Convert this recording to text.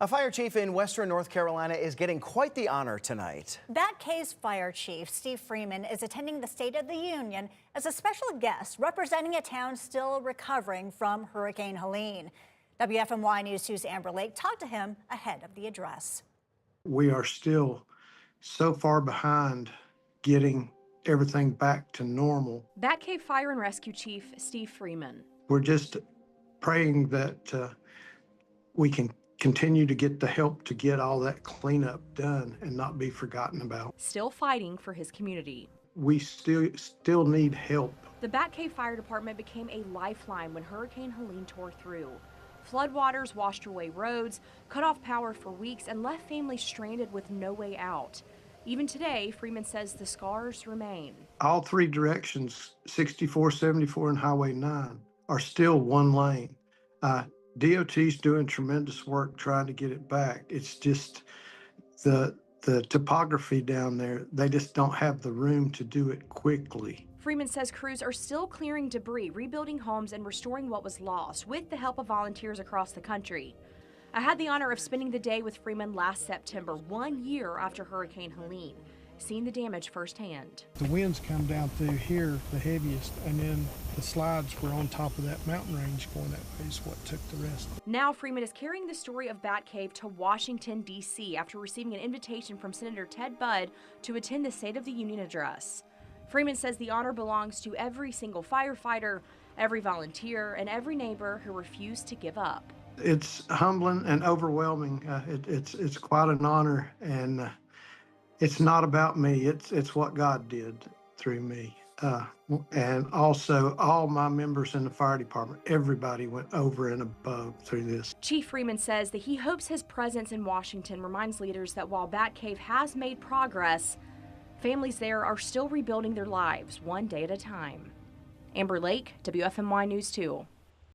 A fire chief in western North Carolina is getting quite the honor tonight. That fire chief, Steve Freeman, is attending the State of the Union as a special guest representing a town still recovering from Hurricane Helene. WFMY News 2's Amber Lake talked to him ahead of the address. We are still so far behind getting everything back to normal. Batcave Fire and Rescue Chief Steve Freeman. We're just praying that we can continue to get the help to get all that cleanup done and not be forgotten about. Still fighting for his community. We still need help. The Batcave Fire Department became a lifeline when Hurricane Helene tore through. Floodwaters washed away roads, cut off power for weeks, and left families stranded with no way out. Even today, Freeman says the scars remain. All three directions, 64, 74, and Highway 9, are still one lane. DOT's doing tremendous work trying to get it back. It's just the topography down there, they just don't have the room to do it quickly. Freeman says crews are still clearing debris, rebuilding homes, and restoring what was lost with the help of volunteers across the country. I had the honor of spending the day with Freeman last September, 1 year after Hurricane Helene, seeing the damage firsthand. The winds come down through here the heaviest, and then the slides were on top of that mountain range going that way is what took the rest. Now Freeman is carrying the story of Batcave to Washington, D.C. after receiving an invitation from Senator Ted Budd to attend the State of the Union address. Freeman says the honor belongs to every single firefighter, every volunteer, and every neighbor who refused to give up. It's humbling and overwhelming. It's quite an honor, and it's not about me. It's what God did through me. And also all my members in the fire department, everybody went over and above through this. Chief Freeman says that he hopes his presence in Washington reminds leaders that while Batcave has made progress, families there are still rebuilding their lives one day at a time. Amber Lake, WFMY News 2.